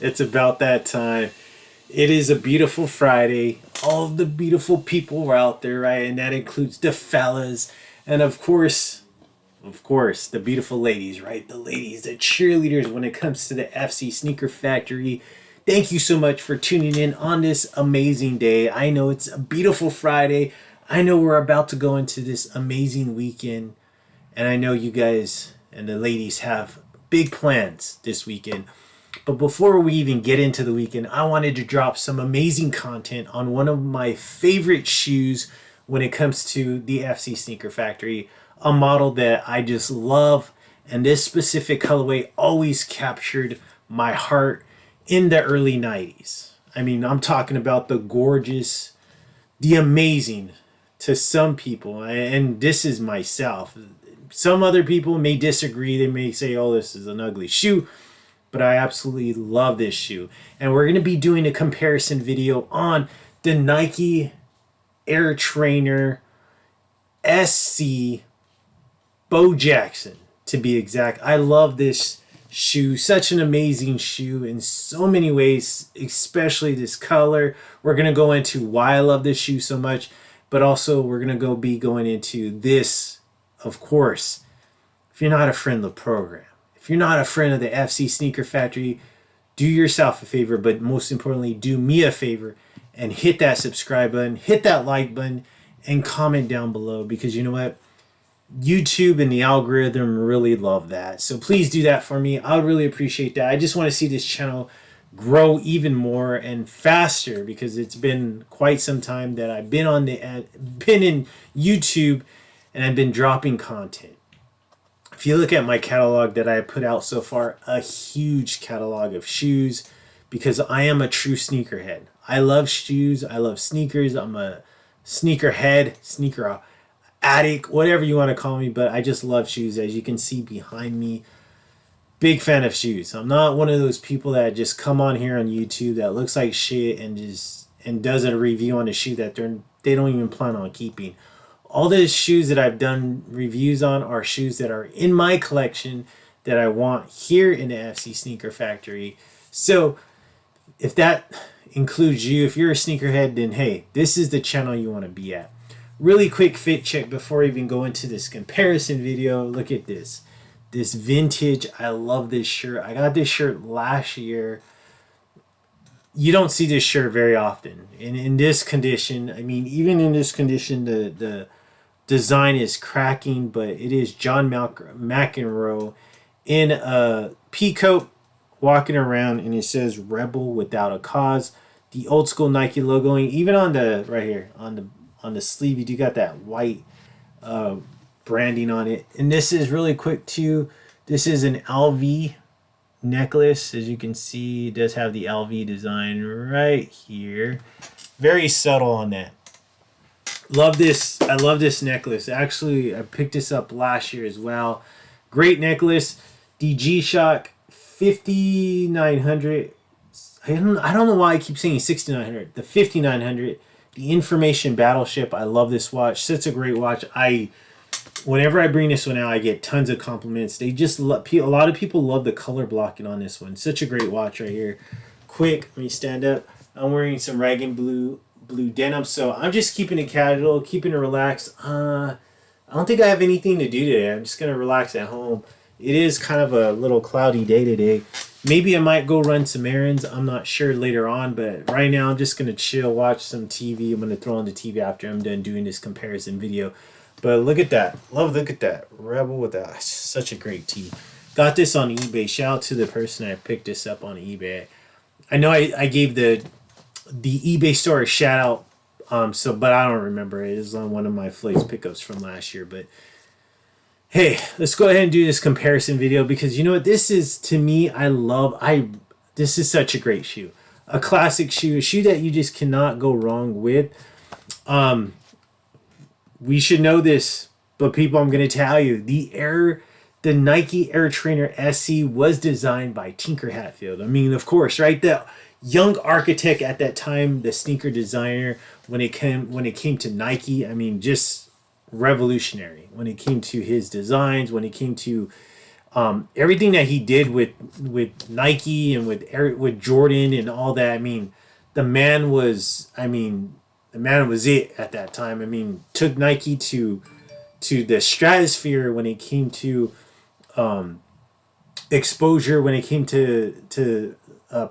It's about that time. It is a beautiful Friday. All of the beautiful people are out there, right? And that includes the fellas. And of course, the beautiful ladies, right? The ladies, the cheerleaders when it comes to the FC Sneaker Factory. Thank you so much for tuning in on this amazing day. I know it's a beautiful Friday. I know we're about to go into this amazing weekend. And I know you guys and the ladies have big plans this weekend. But before we even get into the weekend, I wanted to drop some amazing content on one of my favorite shoes when it comes to the FC Sneaker Factory, a model that I just love. And this specific colorway always captured my heart in the early 90s. I mean, I'm talking about the gorgeous, the amazing to some people. And this is myself. Some other people may disagree. They may say, oh, this is an ugly shoe, but I absolutely love this shoe. And we're going to be doing a comparison video on the Nike Air Trainer SC Bo Jackson, to be exact. I love this shoe. Such an amazing shoe in so many ways, especially this color. We're going to go into why I love this shoe so much, but also we're going to be going into this, of course, if you're not a friend of the program. If you're not a friend of the FC Sneaker Factory, do yourself a favor, but most importantly, do me a favor and hit that subscribe button, hit that like button, and comment down below because you know what? YouTube and the algorithm really love that. So please do that for me. I would really appreciate that. I just want to see this channel grow even more and faster because it's been quite some time that I've been in YouTube and I've been dropping content. If you look at my catalog that I put out so far, a huge catalog of shoes because I am a true sneakerhead. I love shoes. I love sneakers. I'm a sneakerhead, sneaker addict, whatever you want to call me, but I just love shoes. As you can see behind me, big fan of shoes. I'm not one of those people that just come on here on YouTube that looks like shit and does a review on a shoe that they don't even plan on keeping. All the shoes that I've done reviews on are shoes that are in my collection that I want here in the FC Sneaker Factory. So if that includes you, if you're a sneakerhead, then hey, this is the channel you want to be at. Really quick fit check before I even go into this comparison video. Look at this. This vintage. I love this shirt. I got this shirt last year. You don't see this shirt very often. And in this condition, I mean, even in this condition, the design is cracking, but it is John McEnroe in a peacoat walking around, and it says "Rebel Without a Cause." The old school Nike logoing, even on the right here on the sleeve, you do got that white branding on it. And this is really quick too. This is an LV necklace, as you can see. It does have the LV design right here. Very subtle on that. Love this. I love this necklace. Actually, I picked this up last year as well. Great necklace. The G-Shock 5900. I don't know why I keep saying 6900. The 5900. The Information Battleship. I love this watch. Such a great watch. Whenever I bring this one out, I get tons of compliments. They just love, a lot of people love the color blocking on this one. Such a great watch right here. Quick, let me stand up. I'm wearing some rag and blue denim, so I'm just keeping it casual, keeping it relaxed. I don't think I have anything to do today. I'm just gonna relax at home. It is kind of a little cloudy day today. Maybe I might go run some errands. I'm not sure later on, but right now I'm just gonna chill, watch some TV. I'm gonna throw on the TV after I'm done doing this comparison video. But look at that. Look at that. Rebel with that. Such a great tee. Got this on eBay. Shout out to the person that picked this up on eBay. I know I gave the eBay store a shout out, but I don't remember it. It was on one of my FLOYD pickups from last year. But hey, let's go ahead and do this comparison video because you know what? This is, to me, this is such a great shoe. A classic shoe, a shoe that you just cannot go wrong with. We should know this, but people, I'm going to tell you, the Nike Air Trainer SC was designed by Tinker Hatfield. I mean, of course, right? The young architect at that time, the sneaker designer, when it came to Nike, I mean, just revolutionary when it came to his designs, when it came to Everything that he did with Nike and with Jordan and all that. I mean, the man was. I mean, the man was it at that time. I mean, took Nike to the stratosphere when it came to exposure, when it came to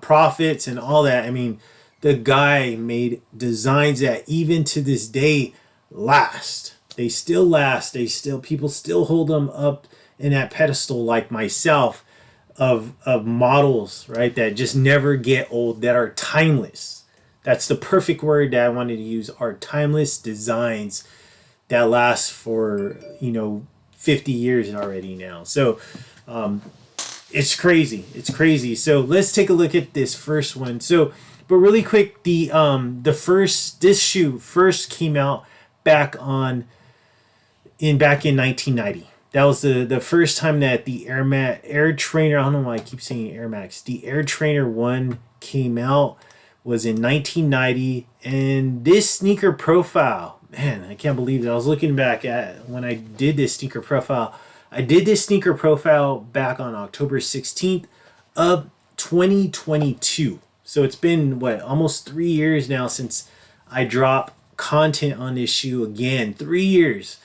profits and all that. I mean, the guy made designs that even to this day last. They still last. They still people still hold them up in that pedestal, like myself, of models, right, that just never get old, that are timeless. That's the perfect word that I wanted to use. Are timeless designs that last for 50 years already now. So it's crazy. It's crazy. So let's take a look at this first one. So, but really quick, this shoe first came out back in 1990. That was the first time that the Air Trainer, I don't know why I keep saying Air Max. The Air Trainer 1 came out, was in 1990, and this sneaker profile, man, I can't believe it. I was looking back at when I did this sneaker profile. I did this sneaker profile back on October 16th of 2022. So it's been almost 3 years now since I dropped content on this shoe again. 3 years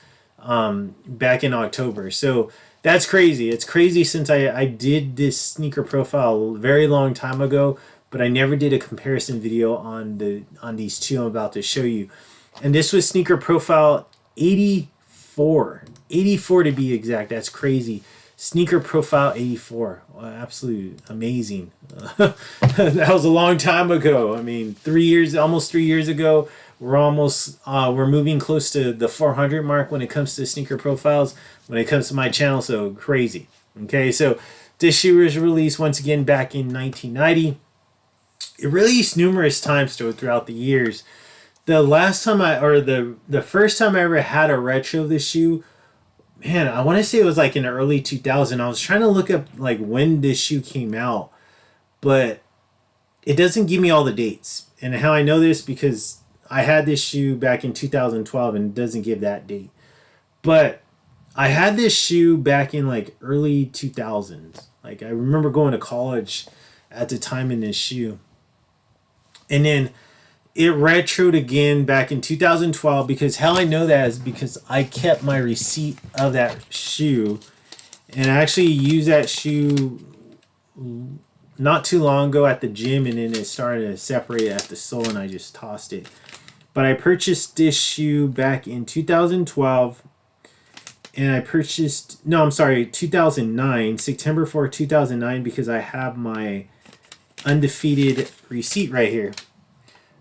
back in October. So that's crazy. It's crazy since I did this sneaker profile a very long time ago, but I never did a comparison video on these two I'm about to show you. And this was sneaker profile 84 to be exact. That's crazy. Sneaker profile 84. Wow, absolutely amazing. That was a long time ago. I mean, almost 3 years ago. We're moving close to the 400 mark when it comes to sneaker profiles, when it comes to my channel. So crazy. Okay, so this shoe was released once again back in 1990. It released numerous times throughout the years. The first time I ever had a retro of this shoe, man, I want to say it was like in the early 2000s. I was trying to look up like when this shoe came out, but it doesn't give me all the dates. And how I know this, because I had this shoe back in 2012 and it doesn't give that date. But I had this shoe back in like early 2000s. Like I remember going to college at the time in this shoe. And then it retroed again back in 2012, because how I know that is because I kept my receipt of that shoe, and I actually used that shoe not too long ago at the gym, and then it started to separate at the sole and I just tossed it. But I purchased this shoe back in 2012, and 2009, September 4, 2009, because I have my undefeated receipt right here.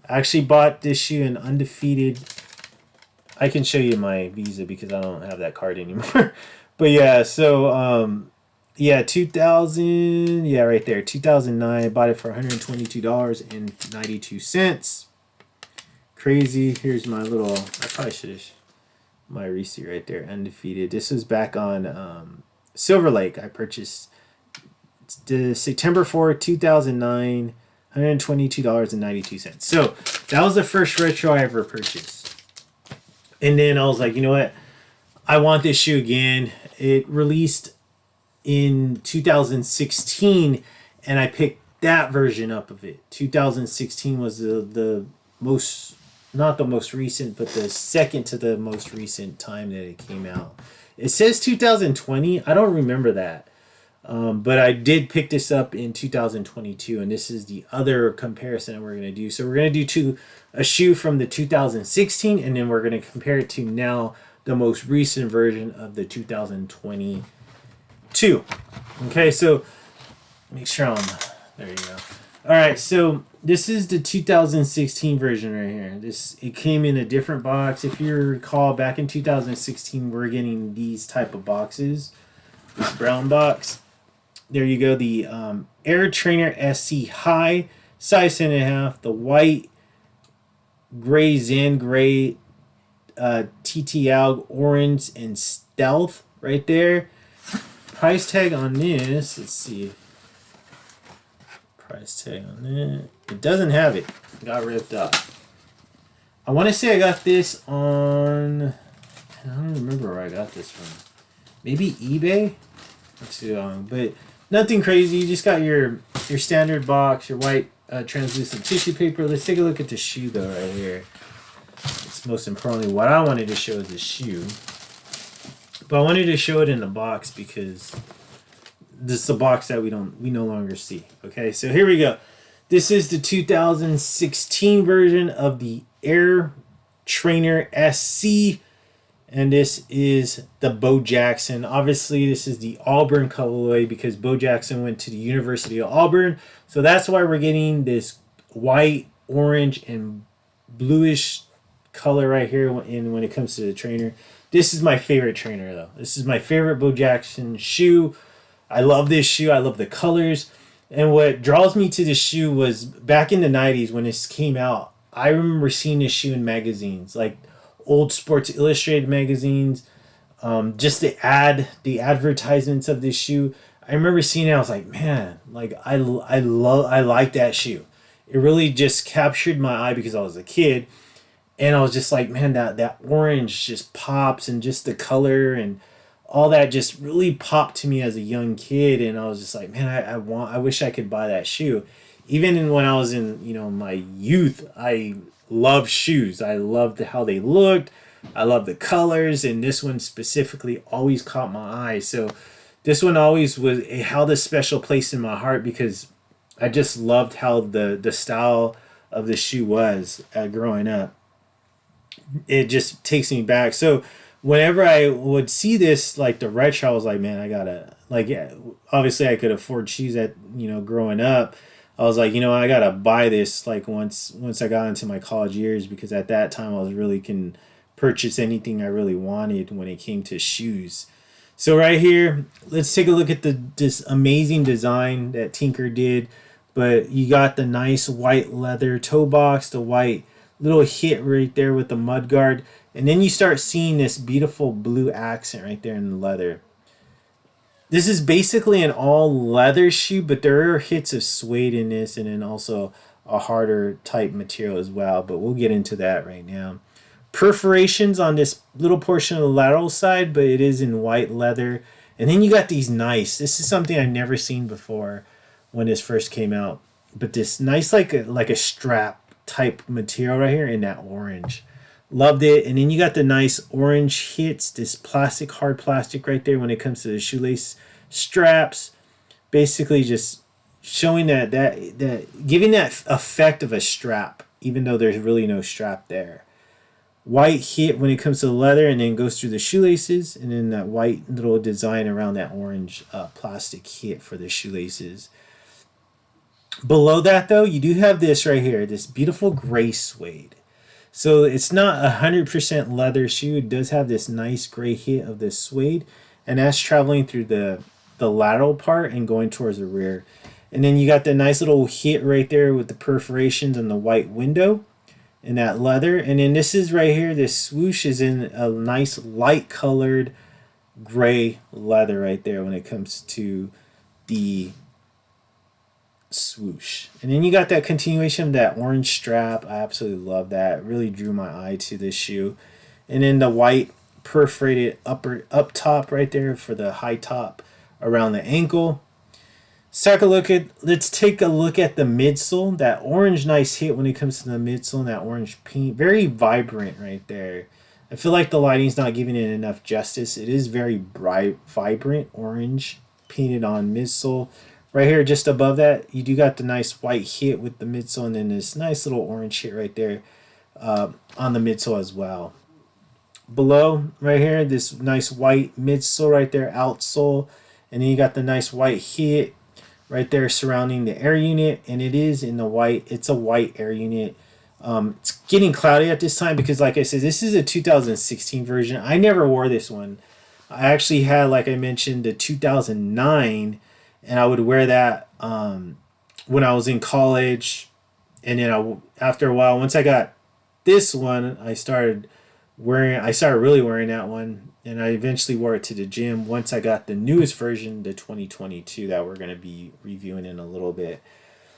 I actually bought this shoe in undefeated. I can show you my Visa because I don't have that card anymore. But yeah, so 2000, yeah, right there, 2009. I bought it for $122.92. Crazy. Here's my little, I probably should have, my receipt right there, undefeated. This was back on Silver Lake. I purchased the September 4, 2009, $122.92. So that was the first retro I ever purchased. And then I was like, you know what? I want this shoe again. It released in 2016, and I picked that version up of it. 2016 was the most, not the most recent, but the second to the most recent time that it came out. It says 2020. I don't remember that. But I did pick this up in 2022, and this is the other comparison that we're going to do. So we're going to do a shoe from the 2016, and then we're going to compare it to now the most recent version of the 2022. Okay, so make sure there you go. All right, so this is the 2016 version right here. It came in a different box. If you recall, back in 2016, we're getting these type of boxes, this brown box. There you go, the Air Trainer SC High, size 10.5, the white, gray Zen, gray TTL, orange, and stealth right there. Price tag on this, let's see. Price tag on it. It doesn't have it. It got ripped off. I want to say I got this on, I don't remember where I got this from. Maybe eBay? too long, but nothing crazy. You just got your standard box, your white translucent tissue paper. Let's take a look at the shoe though, right here. It's most importantly what I wanted to show is the shoe, but I wanted to show it in the box because this is a box that we no longer see. Okay, so here we go. This is the 2016 version of the Air Trainer SC, and this is the Bo Jackson. Obviously, this is the Auburn colorway because Bo Jackson went to the University of Auburn, so that's why we're getting this white, orange, and bluish color right here. When it comes to the trainer, this is my favorite trainer though. This is my favorite Bo Jackson shoe. I love this shoe. I love the colors. And what draws me to this shoe was back in the 90s when this came out, I remember seeing this shoe in magazines, like old Sports Illustrated magazines, just the advertisements of this shoe. I remember seeing it. I was like, man, like I like that shoe. It really just captured my eye because I was a kid. And I was just like, man, that orange just pops, and just the color and all that just really popped to me as a young kid. And I was just like, man, I wish I could buy that shoe. Even when I was in, my youth, I loved shoes. I loved how they looked. I loved the colors, and this one specifically always caught my eye. So this one always held a special place in my heart because I just loved how the style of the shoe was growing up. It just takes me back. So whenever I would see this, like the retro, I was like, man, I gotta, like, yeah, obviously I could afford shoes at, growing up. I was like, I gotta buy this, like, once I got into my college years, because at that time I was really can purchase anything I really wanted when it came to shoes. So right here, let's take a look at this amazing design that Tinker did. But you got the nice white leather toe box, the white little hit right there with the mud guard. And then you start seeing this beautiful blue accent right there in the leather. This is basically an all leather shoe, but there are hits of suede in this, and then also a harder type material as well. But we'll get into that right now. Perforations on this little portion of the lateral side, but it is in white leather. And then you got these this is something I've never seen before when this first came out. But this nice like a strap type material right here in that orange. Loved it. And then you got the nice orange hits, this hard plastic right there when it comes to the shoelace straps. Basically just showing that giving that effect of a strap, even though there's really no strap there. White hit when it comes to the leather, and then goes through the shoelaces, and then that white little design around that orange plastic hit for the shoelaces. Below that though, you do have this right here, this beautiful gray suede. So it's not 100% leather shoe. It does have this nice gray hit of this suede, and that's traveling through the lateral part and going towards the rear. And then you got the nice little hit right there with the perforations and the white window in that leather. And then this is right here, this swoosh is in a nice light colored gray leather right there when it comes to the swoosh. And then you got that continuation of that orange strap. I absolutely love that. It really drew my eye to this shoe. And then the white perforated up top right there for the high top around the ankle. Let's take a look at the midsole. That orange nice hit when it comes to the midsole, and that orange paint. Very vibrant right there. I feel like the lighting's not giving it enough justice. It is very bright, vibrant orange painted on midsole. Right here, just above that, you do got the nice white hit with the midsole, and then this nice little orange hit right there on the midsole as well. Below, right here, this nice white midsole right there, outsole, and then you got the nice white hit right there surrounding the air unit, and it is in the white. It's a white air unit. It's getting cloudy at this time because, like I said, this is a 2016 version. I never wore this one. I actually had, like I mentioned, the 2009. And I would wear that when I was in college. And then after a while, once I got this one, I started really wearing that one. And I eventually wore it to the gym once I got the newest version, the 2022, that we're going to be reviewing in a little bit.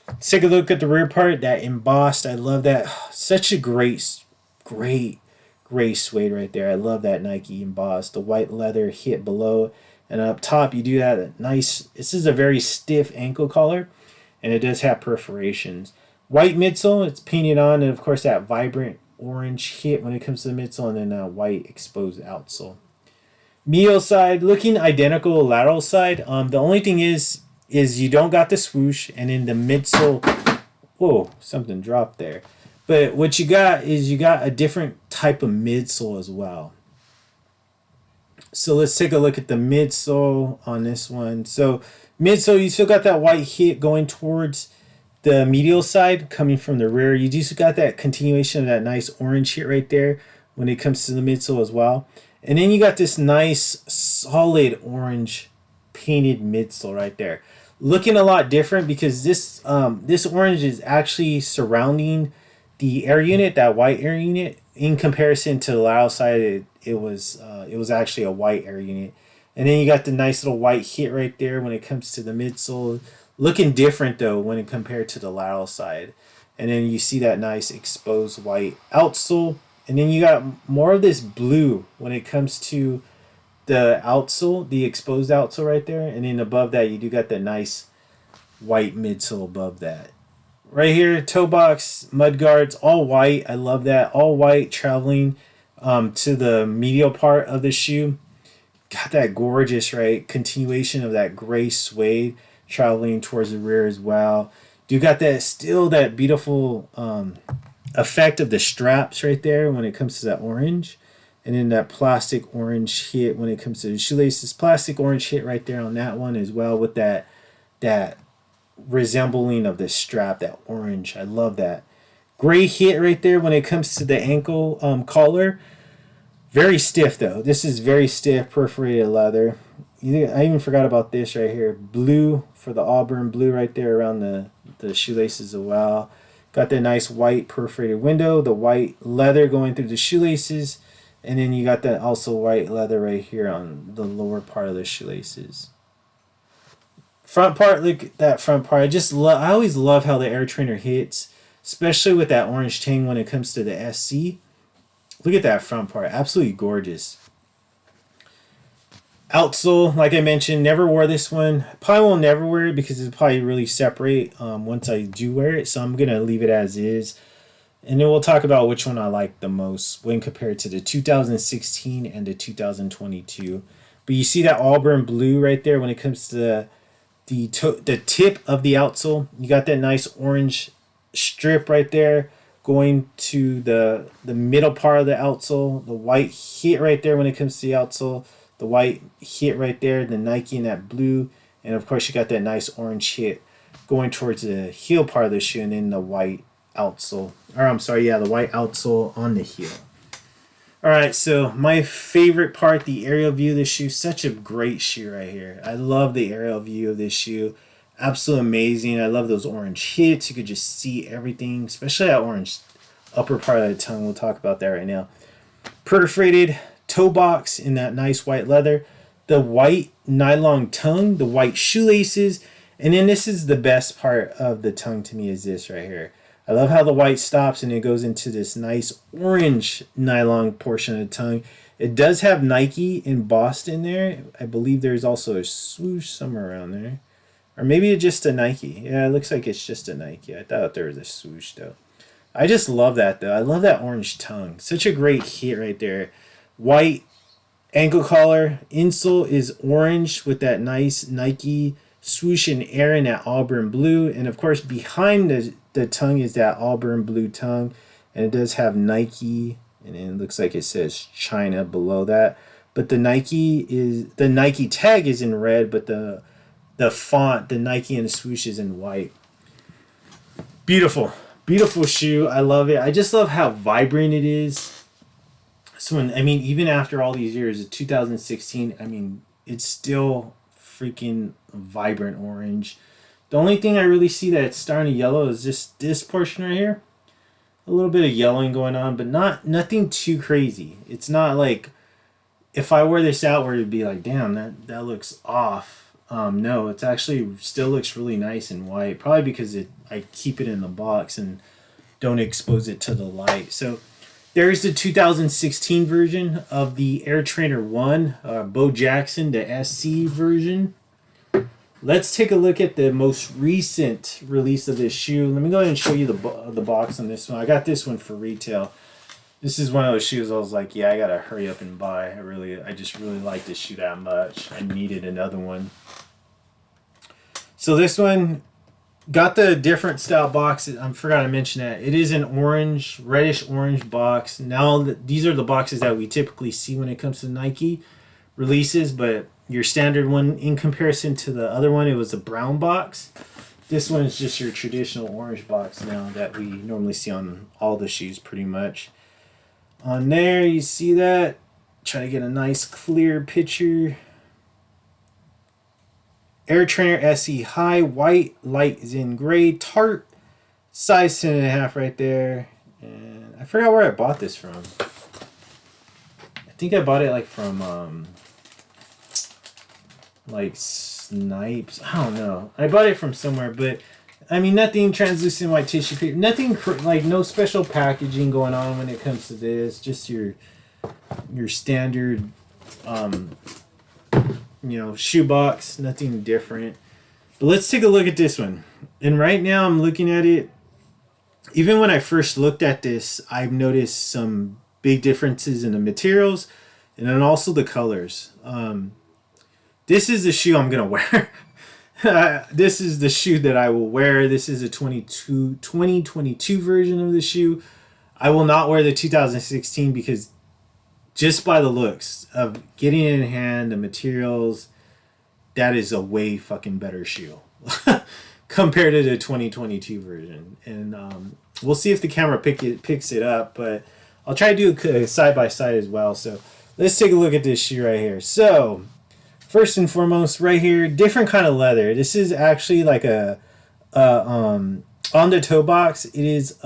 Let's take a look at the rear part, that embossed. I love that. Such a great gray suede right there. I love that Nike embossed. The white leather hit below, And up top, you do that nice. This is a very stiff ankle collar, and it does have perforations. White midsole, it's painted on, and of course that vibrant orange hit when it comes to the midsole, and then a white exposed outsole. Medial side looking identical to lateral side. The only thing is you don't got the swoosh, and in the midsole, whoa, something dropped there. But what you got is you got a different type of midsole as well. So let's take a look at the midsole on this one. So midsole, you still got that white hit going towards the medial side coming from the rear. You just got that continuation of that nice orange hit right there when it comes to the midsole as well. And then you got this nice solid orange painted midsole right there. Looking a lot different because this orange is actually surrounding the air unit, that white air unit, in comparison to the lateral side. It was actually a white air unit. And then you got the nice little white hit right there when it comes to the midsole. Looking different though when it compared to the lateral side. And then you see that nice exposed white outsole. And then you got more of this blue when it comes to the outsole, the exposed outsole right there. And then above that, you do got that nice white midsole above that. Right here, toe box, mud guards, all white. I love that. All white traveling to the medial part of the shoe. Got that gorgeous, right? Continuation of that gray suede traveling towards the rear as well. You got that still that beautiful effect of the straps right there when it comes to that orange. And then that plastic orange hit when it comes to the shoelaces. Plastic orange hit right there on that one as well with that resembling of the strap, that orange. I love that. Gray hit right there when it comes to the ankle collar. Very stiff though. This is very stiff perforated leather. I even forgot about this right here. Blue for the auburn, blue right there around the shoelaces as well. Got that nice white perforated window, the white leather going through the shoelaces, and then you got that also white leather right here on the lower part of the shoelaces. Front part, look at that front part. I always love how the Air Trainer hits, especially with that orange tang when it comes to the SC. Look at that front part, absolutely gorgeous. Outsole, like I mentioned, never wore this one. Probably will never wear it because it's probably really separate once I do wear it. So I'm going to leave it as is. And then we'll talk about which one I like the most when compared to the 2016 and the 2022. But you see that auburn blue right there when it comes to the tip of the outsole. You got that nice orange strip right there going to the middle part of the outsole. The white hit right there when it comes to the outsole. The white hit right there, the Nike and that blue. And of course you got that nice orange hit going towards the heel part of the shoe, and then the white outsole. Or I'm sorry, yeah, the white outsole on the heel. Alright, so my favorite part, the aerial view of the shoe. Such a great shoe right here. I love the aerial view of this shoe. Absolutely amazing. I love those orange hits. You could just see everything, especially that orange upper part of the tongue. We'll talk about that right now. Perforated toe box in that nice white leather, the white nylon tongue, the white shoelaces, and then this is the best part of the tongue to me is this right here. I love how the white stops and it goes into this nice orange nylon portion of the tongue. It does have Nike embossed in there. I believe there's also a swoosh somewhere around there. Or maybe it's just a Nike. Yeah, it looks like it's just a Nike. I thought there was a swoosh though. I just love that though. I love that orange tongue. Such a great hit right there. White ankle collar. Insole is orange with that nice Nike swoosh and air in that auburn blue. And of course behind the tongue is that auburn blue tongue. And it does have Nike. And it looks like it says China below that. But the Nike tag is in red, but the font, the Nike and the swoosh is in white. Beautiful. Beautiful shoe. I love it. I just love how vibrant it is. So, even after all these years, 2016, it's still freaking vibrant orange. The only thing I really see that it's starting to yellow is just this portion right here. A little bit of yellowing going on, but nothing too crazy. It's not like if I wear this out where it'd be like, damn, that looks off. No, it's actually still looks really nice and white. Probably because I keep it in the box and don't expose it to the light. So There's the 2016 version of the Air Trainer 1, Bo Jackson, the SC version. Let's take a look at the most recent release of this shoe. Let me go ahead and show you the box on this one. I got this one for retail. This is one of those shoes I was like, yeah, I gotta hurry up and buy. I just really like this shoe that much. I needed another one. So this one got the different style box. I forgot to mention that. It is an orange, reddish orange box. Now, these are the boxes that we typically see when it comes to Nike releases, but your standard one, in comparison to the other one, it was a brown box. This one is just your traditional orange box now that we normally see on all the shoes pretty much. On there, you see that. Try to get a nice clear picture. Air Trainer SE High, white, light Zen gray, tart, size 10.5 right there. And I forgot where I bought this from. I think I bought it like from like Snipes. I don't know. I bought it from somewhere, but I mean, nothing translucent white tissue paper. Nothing like no special packaging going on when it comes to this. Just your standard, shoe box. Nothing different. But let's take a look at this one. And right now, I'm looking at it. Even when I first looked at this, I've noticed some big differences in the materials, and then also the colors. This is the shoe I'm gonna wear. This is the shoe that I will wear. This is a 2022 version of the shoe. I will not wear the 2016 because just by the looks of getting it in hand, the materials, that is a way fucking better shoe compared to the 2022 version. And we'll see if the camera picks it up, but I'll try to do a side by side as well. So let's take a look at this shoe right here. So first and foremost, right here, different kind of leather. This is actually like on the toe box. It is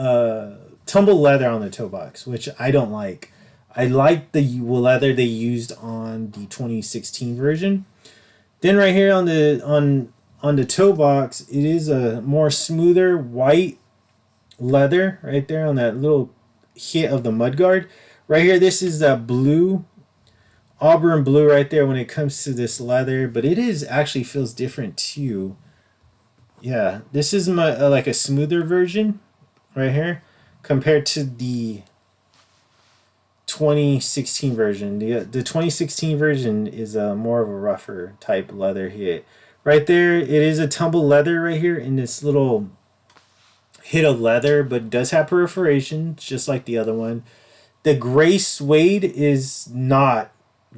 tumble leather on the toe box, which I don't like. I like the leather they used on the 2016 version. Then right here on the toe box, it is a more smoother white leather right there on that little hit of the mudguard. Right here, this is the blue. Auburn blue right there when it comes to this leather, but it is actually feels different too. Yeah, this is my like a smoother version right here compared to the 2016 version. The 2016 version is more of a rougher type leather hit. Right there, it is a tumble leather right here in this little hit of leather, but it does have perforation just like the other one. The gray suede is not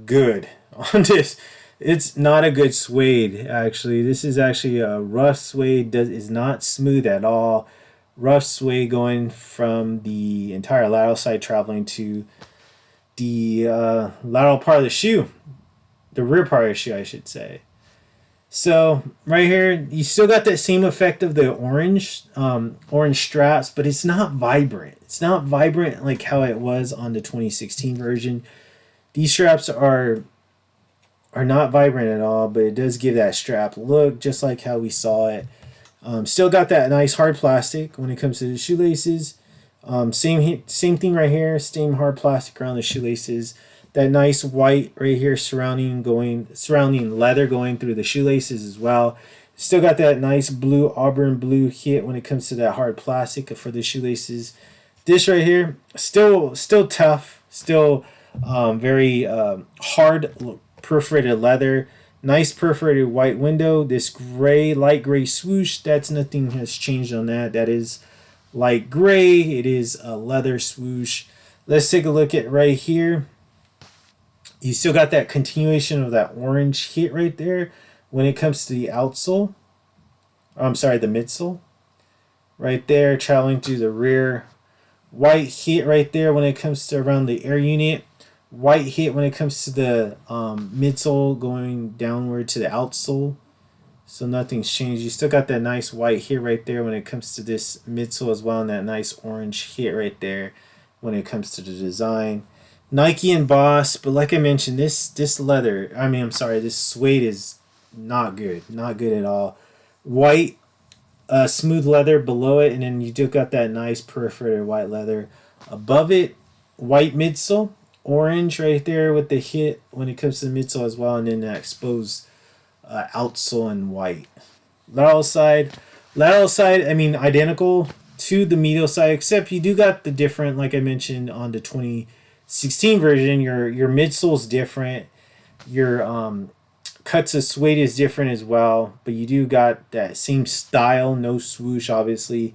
good on this. It's not a good suede actually. This is actually a rough suede. Is not smooth at all. Rough suede going from the entire lateral side traveling to the lateral part of the shoe, the rear part of the shoe I should say. So right here you still got that same effect of the orange straps, but it's not vibrant. It's not vibrant like how it was on the 2016 version. These straps are not vibrant at all, but it does give that strap look just like how we saw it. Still got that nice hard plastic when it comes to the shoelaces. Same thing right here, same hard plastic around the shoelaces. That nice white right here surrounding leather going through the shoelaces as well. Still got that nice blue, auburn blue hit when it comes to that hard plastic for the shoelaces. This right here, still tough, still very hard perforated leather. Nice perforated white window. This gray, light gray swoosh, that's nothing has changed on that. That is light gray. It is a leather swoosh. Let's take a look at right here. You still got that continuation of that orange hit right there when it comes to the outsole. I'm sorry, the midsole. Right there, traveling through the rear. White hit right there when it comes to around the air unit. White hit when it comes to the midsole going downward to the outsole. So nothing's changed. You still got that nice white hit right there when it comes to this midsole as well, and that nice orange hit right there when it comes to the design. Nike and Boss, but like I mentioned, this suede is not good. Not good at all. White, smooth leather below it, and then you do got that nice perforated white leather above it. white midsole, orange right there with the hit when it comes to the midsole as well, and then that exposed outsole in white. Lateral side, I mean identical to the medial side, except you do got the different, like I mentioned on the 2016 version. Your midsole is different. Your cuts of suede is different as well, but you do got that same style, no swoosh, obviously.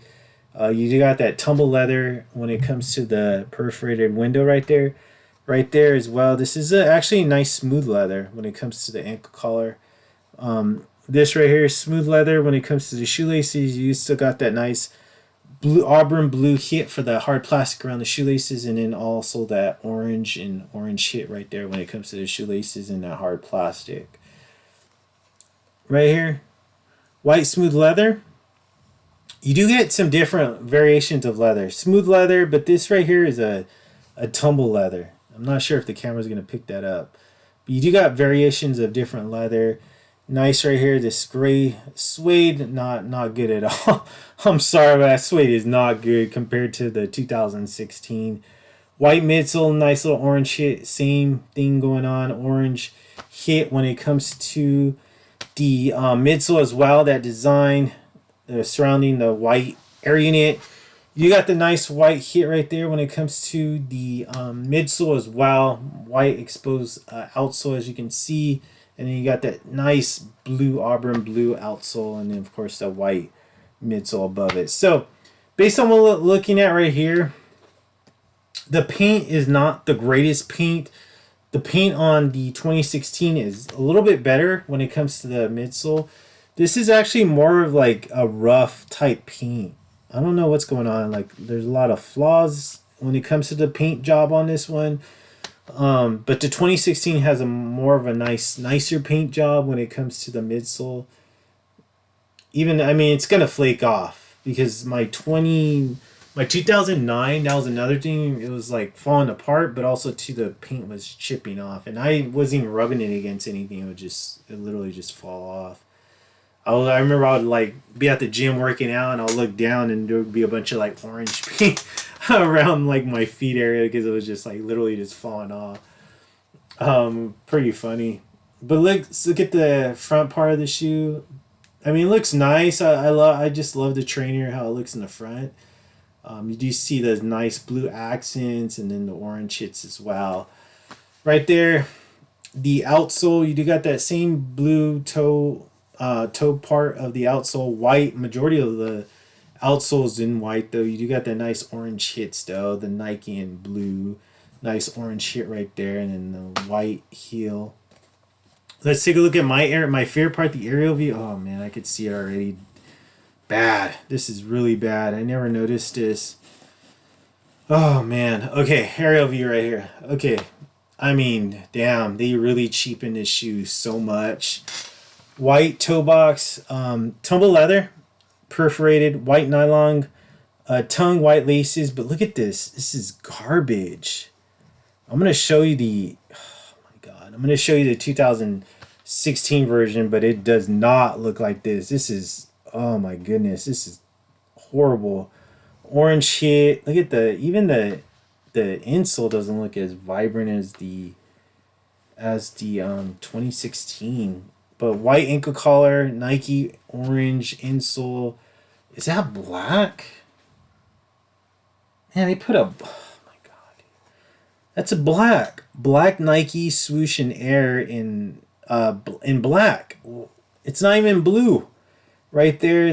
You do got that tumble leather when it comes to the perforated window right there as well. This is actually a nice smooth leather when it comes to the ankle collar. This right here is smooth leather when it comes to the shoelaces. You still got that nice blue auburn blue hit for the hard plastic around the shoelaces, and then also that orange and orange hit right there when it comes to the shoelaces and that hard plastic. Right here, white smooth leather. You do get some different variations of leather. Smooth leather, but this right here is a tumble leather. I'm not sure if the camera's going to pick that up. But you do got variations of different leather. Nice right here, this gray suede, not good at all. I'm sorry, but that suede is not good compared to the 2016. White midsole, nice little orange hit, same thing going on. Orange hit when it comes to the midsole as well, that design surrounding the white air unit. You got the nice white hit right there when it comes to the midsole as well. White exposed outsole, as you can see. And then you got that nice blue, auburn blue outsole. And then, of course, the white midsole above it. So, based on what we're looking at right here, the paint is not the greatest paint. The paint on the 2016 is a little bit better when it comes to the midsole. This is actually more of like a rough type paint. I don't know what's going on. Like, there's a lot of flaws when it comes to the paint job on this one. But the 2016 has a more of a nicer paint job when it comes to the midsole. Even, I mean, it's gonna flake off because my 2009, that was another thing. It was like falling apart, but also too the paint was chipping off, and I wasn't even rubbing it against anything. It literally just fall off. I remember I would like be at the gym working out, and I'll look down and there would be a bunch of like orange paint around like my feet area because it was just like literally just falling off. Pretty funny. But let's look at the front part of the shoe. I mean, it looks nice. I just love the trainer, how it looks in the front. You do see those nice blue accents and then the orange hits as well. Right there, the outsole, you do got that same blue toe part of the outsole, white. Majority of the outsole's in white though. You do got that nice orange hits though, the Nike and blue. Nice orange hit right there, and then the white heel. Let's take a look at my favorite part, the aerial view. Oh man, I could see it already. Bad. This is really bad. I never noticed this. Oh man. Okay, aerial view right here. Okay. I mean, damn, they really cheapened this shoe so much. White toe box, tumble leather, perforated, white nylon, tongue, white laces. But look at this. This is garbage. I'm gonna show you the. Oh my god. I'm gonna show you the 2016 version, but it does not look like this. This is. Oh my goodness, this is horrible. Orange hit. Look at even the insole doesn't look as vibrant as the 2016. But white ankle collar, Nike orange insole. Is that black? Man, they put a. Oh my god, that's a black Nike swoosh and air in black. It's not even blue. Right there,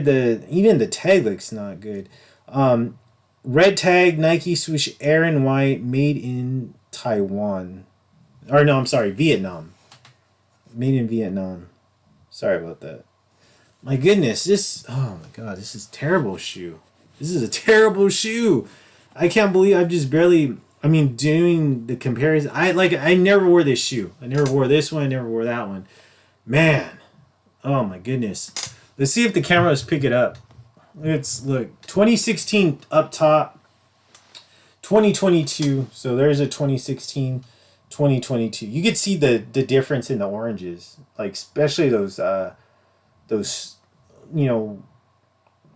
even the tag looks not good. Red tag, Nike swoosh air and white, made in Taiwan. Or no, I'm sorry, Vietnam. Made in Vietnam. Sorry about that. My goodness, oh my god, this is a terrible shoe. This is a terrible shoe. I can't believe I've just barely, doing the comparison. I never wore this shoe. I never wore this one, I never wore that one. Man, oh my goodness. Let's see if the cameras pick it up. Look, 2016 up top, 2022. So there's a 2016, 2022. You could see the difference in the oranges, like especially those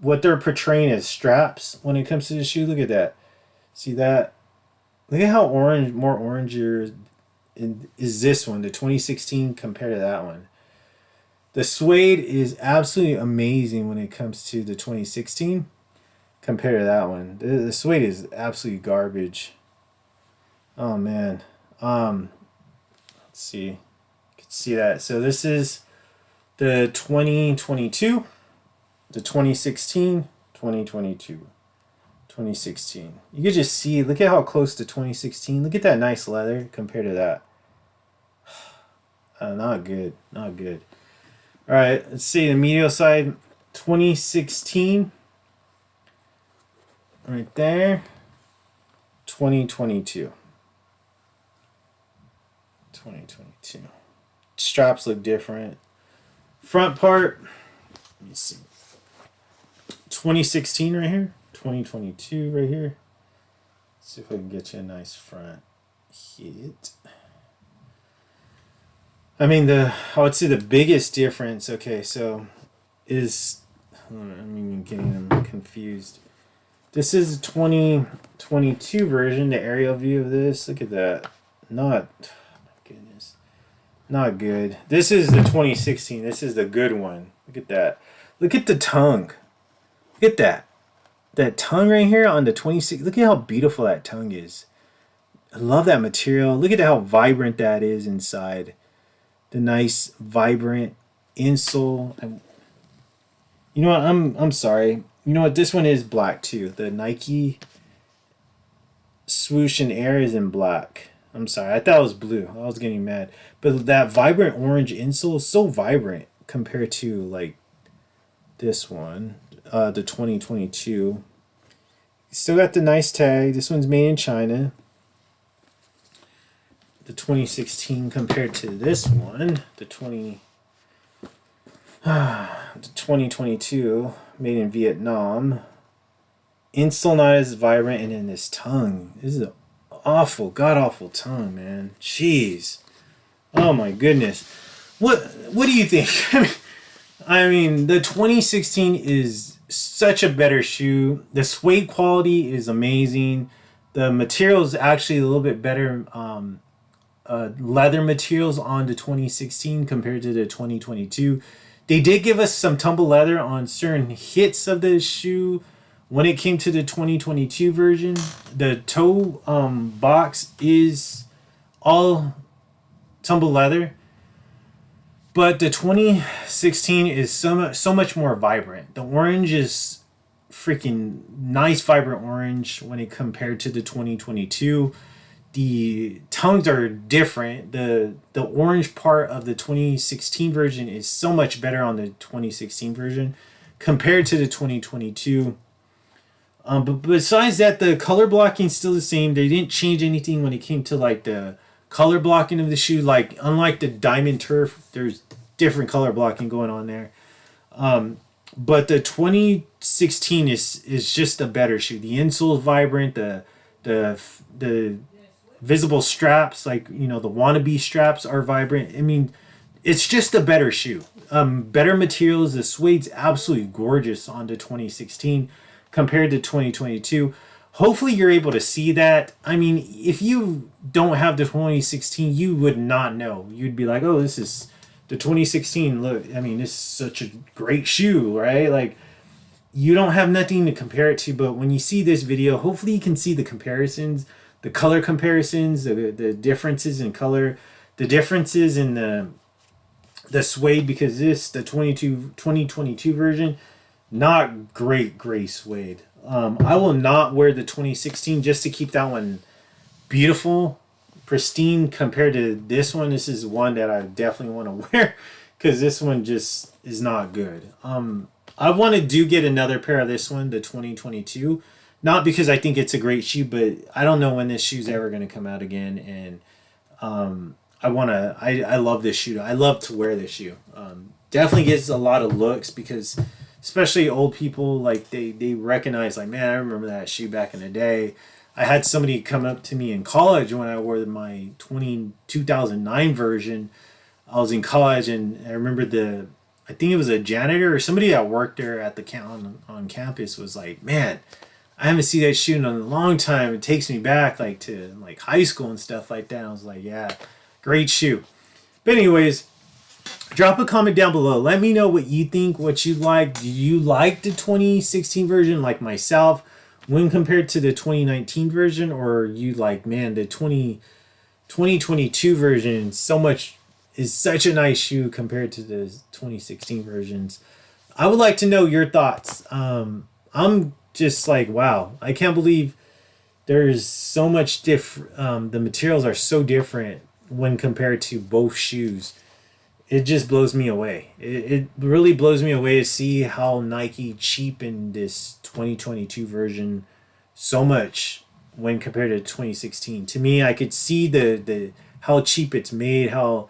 what they're portraying as straps when it comes to the shoe. Look at that. See that? Look at how orange, more oranger is this one, the 2016 compared to that one. The suede is absolutely amazing when it comes to the 2016 compared to that one. The suede is absolutely garbage. Oh man. Let's see. You can see that. So this is the 2022, the 2016, 2022, 2016. You can just see, look at how close to 2016. Look at that nice leather compared to that. Not good. Not good. All right, let's see the medial side, 2016. Right there. 2022. 2022. Straps look different. Front part, let me see. 2016 right here. 2022 right here. Let's see if I can get you a nice front hit. I mean, I would say the biggest difference, okay, so is, I'm getting them confused. This is the 2022 version, the aerial view of this. Look at that. Not, oh my goodness. Not good. This is the 2016. This is the good one. Look at that. Look at the tongue. Look at that. That tongue right here on the 26. Look at how beautiful that tongue is. I love that material. Look at how vibrant that is inside. The nice, vibrant insole. You know what? I'm sorry. You know what? This one is black too. The Nike swoosh and air is in black. I'm sorry. I thought it was blue. I was getting mad. But that vibrant orange insole is so vibrant compared to like this one, the 2022. Still got the nice tag. This one's made in China. The 2016 compared to this one, the 2022 made in Vietnam. Insole not as vibrant, and then this tongue. This is an awful, god awful tongue, man. Jeez. Oh my goodness. What do you think? I mean, the 2016 is such a better shoe. The suede quality is amazing. The material is actually a little bit better. Leather materials on the 2016 compared to the 2022. They did give us some tumble leather on certain hits of the shoe when it came to the 2022 version. The toe box is all tumble leather, but the 2016 is so much more vibrant. The orange is freaking nice, vibrant orange when it compared to the 2022. The tongues are different. The orange part of the 2016 version is so much better on the 2016 version compared to the 2022. But besides that, the color blocking is still the same. They didn't change anything when it came to like the color blocking of the shoe. Like unlike the Diamond Turf, there's different color blocking going on there. But the 2016 is just a better shoe. The insole is vibrant. The visible straps, like the wannabe straps, are vibrant. I mean, it's just a better shoe. Better materials. The suede's absolutely gorgeous on the 2016 compared to 2022. Hopefully you're able to see that. I mean, if you don't have the 2016, you would not know. You'd be like, oh, this is the 2016. Look, I mean, this is such a great shoe, right? Like, you don't have nothing to compare it to, but when you see this video, hopefully you can see the comparisons, the color comparisons, the differences in color, the differences in the suede, because the 2022 version, not great gray suede. I will not wear the 2016 just to keep that one beautiful, pristine compared to this one. This is one that I definitely want to wear because this one just is not good. I want to get another pair of this one, the 2022. Not because I think it's a great shoe, but I don't know when this shoe's ever going to come out again. And I love this shoe. I love to wear this shoe. Definitely gets a lot of looks because especially old people, like they recognize, like, man, I remember that shoe back in the day. I had somebody come up to me in college when I wore my 2009 version. I was in college and I remember I think it was a janitor or somebody that worked there at the on campus was like, man, I haven't seen that shoe in a long time. It takes me back like to like high school and stuff like that. I was like, yeah, great shoe. But anyways, drop a comment down below. Let me know what you think, what you like. Do you like the 2016 version like myself when compared to the 2019 version? Or you like, man, the 2022 version is such a nice shoe compared to the 2016 versions. I would like to know your thoughts. I'm just like, wow, I can't believe there's so much different. The materials are so different when compared to both shoes. It just blows me away. It really blows me away to see how Nike cheapened this 2022 version so much when compared to 2016. To me, I could see the how cheap it's made, how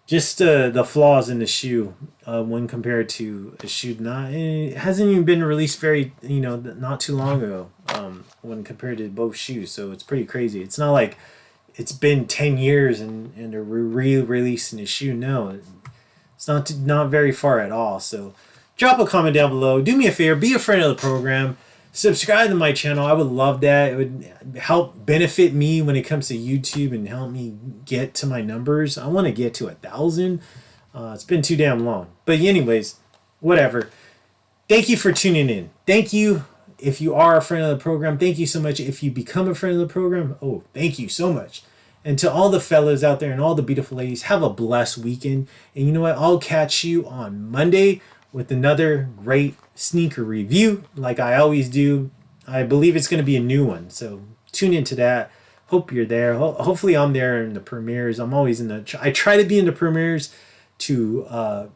just the flaws in the shoe when compared to a shoe not it hasn't even been released very not too long ago when compared to both shoes. So it's pretty crazy. It's not like it's been 10 years and they're re-releasing the shoe. No, it's not very far at all. So drop a comment down below. Do me a favor, be a friend of the program. Subscribe to my channel. I would love that. It would help benefit me when it comes to YouTube and help me get to my numbers. I want to get to 1,000. It's been too damn long. But anyways, whatever. Thank you for tuning in. Thank you if you are a friend of the program. Thank you so much. If you become a friend of the program, oh, thank you so much. And to all the fellas out there and all the beautiful ladies, have a blessed weekend. And you know what? I'll catch you on Monday with another great sneaker review like I always do. I believe it's going to be a new one, so tune into that. Hope you're there. Hopefully I'm there in the premieres. I'm always I try to be in the premieres to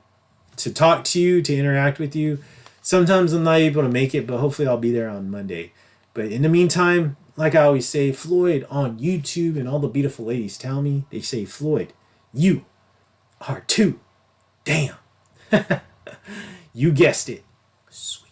talk to you, to interact with you. Sometimes I'm not able to make it, but hopefully I'll be there on Monday. But in the meantime, like I always say, Floyd on YouTube, and all the beautiful ladies tell me, they say, Floyd, you are too damn. You guessed it. Sweet.